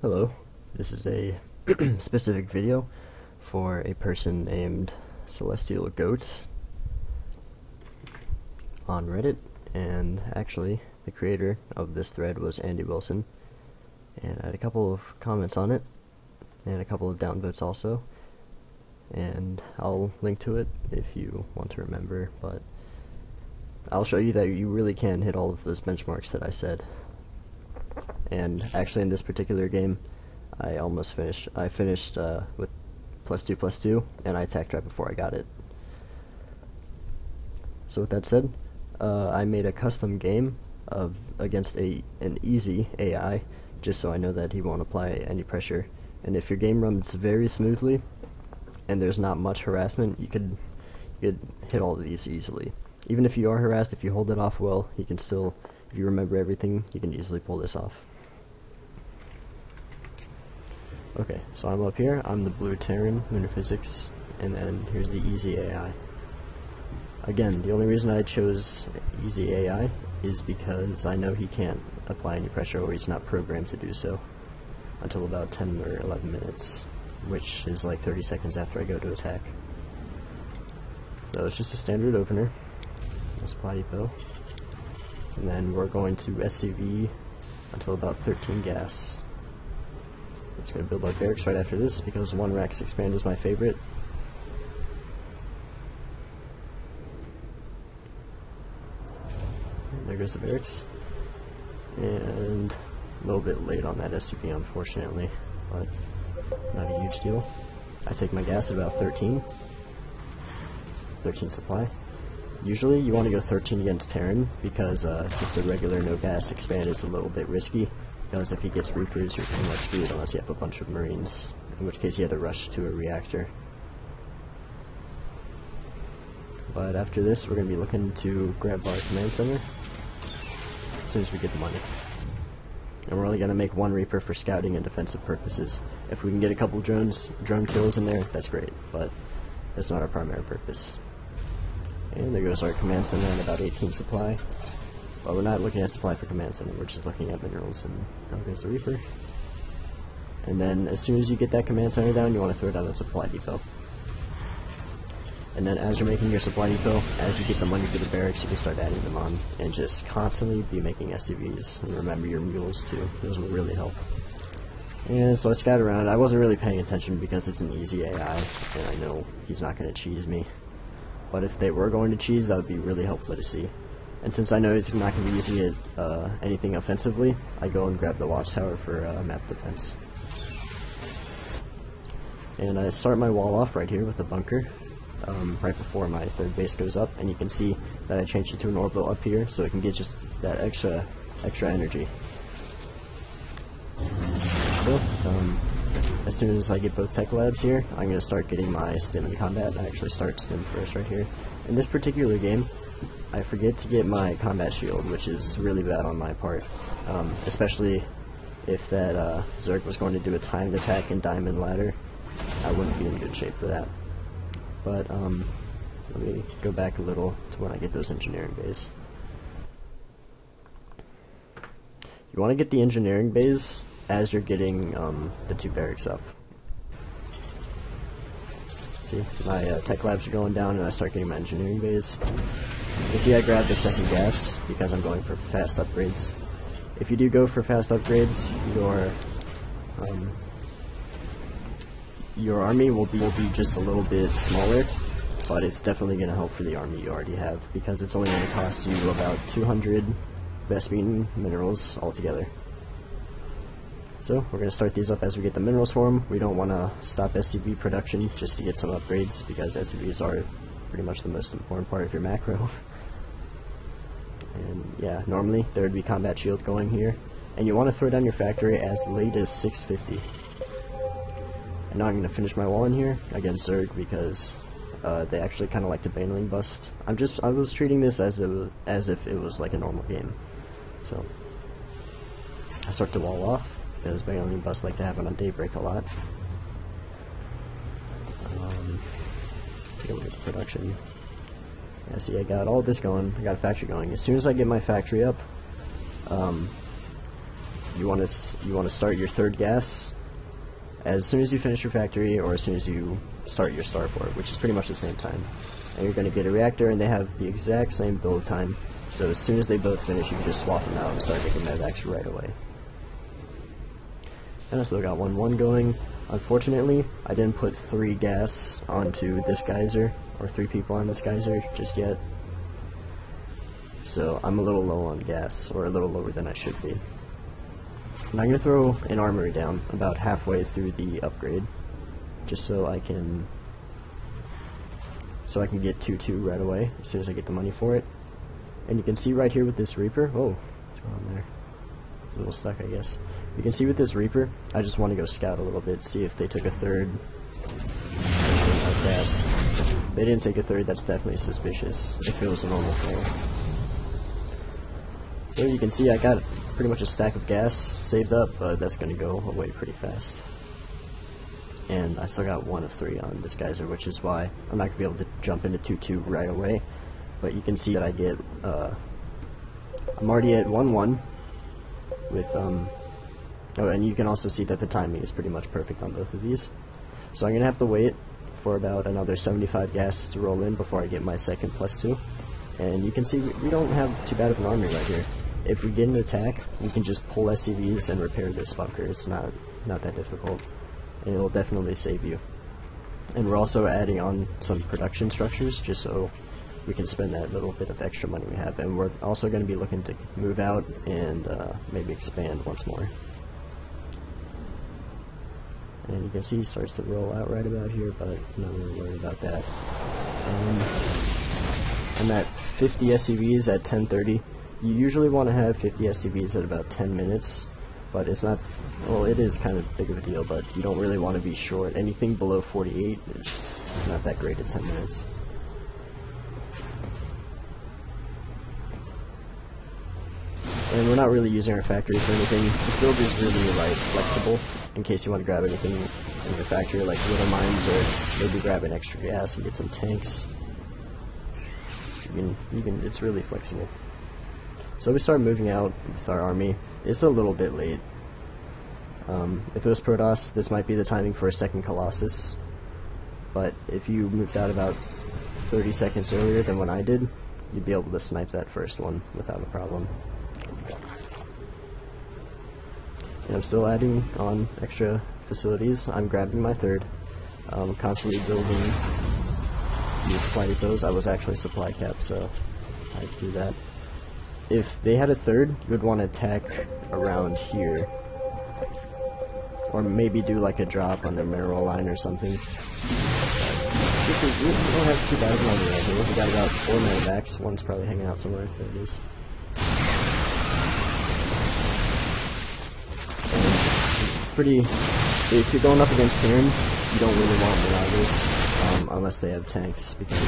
Hello, this is a specific video for a person named Celestial Goat on Reddit, and actually the creator of this thread was Andy Wilson, and I had a couple of comments on it and a couple of downvotes also, and I'll link to it if you want to remember, but I'll show you that you really can hit all of those benchmarks that I said. And actually in this particular game I almost finished. I finished with +2/+2, and I attacked right before I got it. So with that said, I made a custom game against an easy AI, just so I know that he won't apply any pressure. And if your game runs very smoothly and there's not much harassment, you could hit all of these easily. Even if you are harassed, if you hold it off well, you can still, if you remember everything, you can easily pull this off. Okay, so I'm up here, I'm the blue Terran, lunar physics, and then here's the easy AI. Again, the only reason I chose easy AI is because I know he can't apply any pressure, or he's not programmed to do so, until about 10 or 11 minutes, which is like 30 seconds after I go to attack. So it's just a standard opener, no supply depot, and then we're going to SCV until about 13 gas. I'm just going to build our barracks right after this because 1 Rax expand is my favorite. And there goes the barracks. And a little bit late on that SCP, unfortunately, but not a huge deal. I take my gas at about 13 supply. Usually you want to go 13 against Terran because just a regular no gas expand is a little bit risky. Because if he gets Reapers, you're pretty much screwed unless you have a bunch of Marines, in which case you have to rush to a reactor. But after this, we're going to be looking to grab our command center as soon as we get the money. And we're only going to make 1 Reaper for scouting and defensive purposes. If we can get a couple drone kills in there, that's great, but that's not our primary purpose. And there goes our command center at about 18 supply. But we're not looking at supply for command center, we're just looking at minerals, and down goes the Reaper. And then as soon as you get that command center down, you want to throw down a supply depot. And then as you're making your supply depot, as you get the money for the barracks, you can start adding them on, and just constantly be making SCVs. And remember your mules too, those will really help. And so I scouted around. I wasn't really paying attention because it's an easy AI, and I know he's not going to cheese me. But if they were going to cheese, that would be really helpful to see. And since I know he's not going to be using it anything offensively, I go and grab the watchtower for map defense. And I start my wall off right here with a bunker, right before my 3rd base goes up, and you can see that I changed it to an orbital up here, so it can get just that extra energy. So, as soon as I get both tech labs here, I'm going to start getting my stim in combat. I actually start stim first right here. In this particular game, I forget to get my combat shield, which is really bad on my part, especially if that Zerg was going to do a timed attack in Diamond Ladder. I wouldn't be in good shape for that. But let me go back a little to when I get those engineering bays. You want to get the engineering bays as you're getting the 2 barracks up. See, my tech labs are going down and I start getting my engineering bays. You see I grabbed the 2nd gas because I'm going for fast upgrades. If you do go for fast upgrades, your army will be just a little bit smaller, but it's definitely going to help for the army you already have, because it's only going to cost you about 200 Vespene minerals altogether. So we're going to start these up as we get the minerals for them. We don't want to stop SCV production just to get some upgrades, because SCVs are pretty much the most important part of your macro. And yeah, normally there would be combat shield going here, and you want to throw down your factory as late as 650. And now I'm going to finish my wall in here against Zerg because they actually kind of like to baneling bust. I was treating this as if it was like a normal game. So I start the wall off because baneling bust like to happen on Daybreak a lot. Go with production. Yeah, see, I got all this going. I got a factory going. As soon as I get my factory up, you want to start your third gas as soon as you finish your factory or as soon as you start your starport, which is pretty much the same time. And you're going to get a reactor, and they have the exact same build time. So as soon as they both finish, you can just swap them out and start making medevacs right away. And I still got 1-1 going. Unfortunately, I didn't put 3 gas onto this geyser, or 3 people on this geyser just yet. So I'm a little low on gas, or a little lower than I should be. And I'm going to throw an armory down about halfway through the upgrade, just so I can get 2-2 right away as soon as I get the money for it. And you can see right here with this Reaper, oh, what's going on there? A little stuck, I guess. You can see with this Reaper, I just want to go scout a little bit, see if they took a third. Like that. If they didn't take a third, that's definitely suspicious if it was a normal player. So you can see I got pretty much a stack of gas saved up, but that's going to go away pretty fast. And I still got 1 of 3 on this geyser, which is why I'm not going to be able to jump into 2-2 right away. But you can see that I get, I'm already at 1-1 with, oh, and you can also see that the timing is pretty much perfect on both of these. So I'm going to have to wait for about another 75 gas to roll in before I get my second +2. And you can see we don't have too bad of an army right here. If we get an attack, we can just pull SCVs and repair this bunker. It's not that difficult, and it'll definitely save you. And we're also adding on some production structures just so we can spend that little bit of extra money we have. And we're also going to be looking to move out and maybe expand once more. And you can see he starts to roll out right about here, but I'm not really worried about that. I'm at 50 SCVs at 10:30. You usually want to have 50 SCVs at about 10 minutes, but it's not, well, it is kind of big of a deal, but you don't really want to be short. Anything below 48 is not that great at 10 minutes. And we're not really using our factory for anything. This build is really like flexible in case you want to grab anything in your factory, like little mines, or maybe grab an extra gas and get some tanks. It's really flexible. So we start moving out with our army. It's a little bit late. If it was Protoss, this might be the timing for a second Colossus. But if you moved out about 30 seconds earlier than when I did, you'd be able to snipe that first one without a problem. And I'm still adding on extra facilities. I'm grabbing my third. Constantly building these supply depots. I was actually supply capped, so I do that. If they had a third, you would want to attack around here. Or maybe do like a drop on their mineral line or something. We don't have too bad of an army right here. We got about 4 medevacs. One's probably hanging out somewhere. There it is. Pretty, if you're going up against Terran, you don't really want Marauders, unless they have tanks, because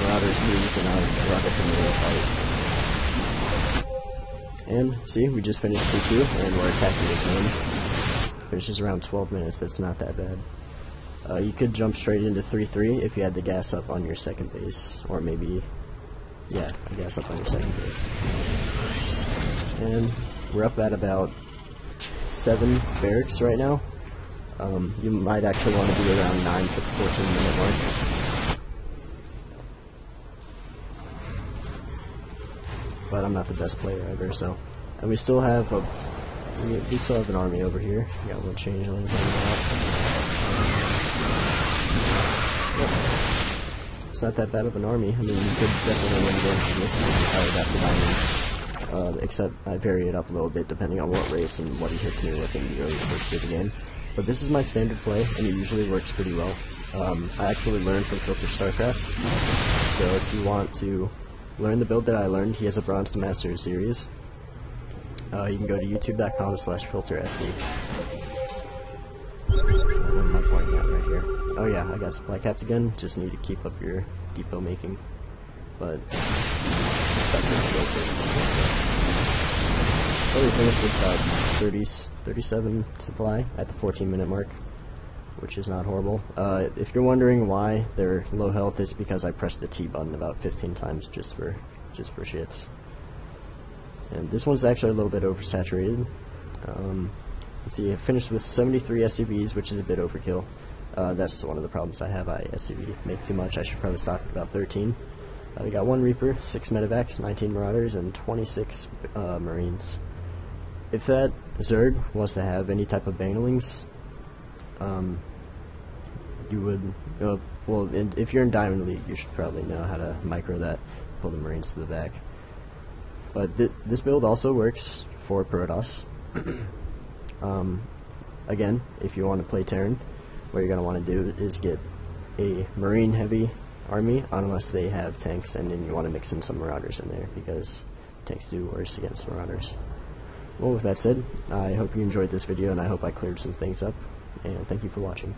Marauders lose and Marauder can really fight. And, see, we just finished 2-2, and we're attacking this one. Finishes around 12 minutes, that's not that bad. You could jump straight into 3-3 if you had the gas up on your second base, or maybe, yeah, the gas up on your second base. And we're up at about 7 barracks right now. You might actually want to be around 9 to 14-minute mark. But I'm not the best player ever, so. And we still have an army over here. We got one changeling coming out. Yep. It's not that bad of an army. I mean, you could definitely win against this. This is how we got the diamond. Except I vary it up a little bit depending on what race and what he hits me with in the early stages of the game. But this is my standard play, and it usually works pretty well. I actually learned from Filter Starcraft, so if you want to learn the build that I learned, he has a Bronze to Master series. You can go to youtube.com/filtersc. What am I pointing at right here? Oh yeah, I got supply capped again, just need to keep up your depot making. But that's we finished with about 37 supply at the 14-minute mark, which is not horrible. If you're wondering why they're low health, it's because I pressed the T button about 15 times just for shits. And this one's actually a little bit oversaturated. Let's see, I finished with 73 SCVs, which is a bit overkill. That's one of the problems I have. I SCV make too much. I should probably stop at about 13. We got 1 Reaper, 6 Medevacs, 19 Marauders, and 26 Marines. If that Zerg was to have any type of banglings, you would, well, if you're in Diamond League, you should probably know how to micro that, pull the Marines to the back. But this build also works for Protoss. Again, if you want to play Terran, what you're going to want to do is get a Marine heavy army, unless they have tanks, and then you want to mix in some Marauders in there, because tanks do worse against Marauders. Well, with that said, I hope you enjoyed this video, and I hope I cleared some things up, and thank you for watching.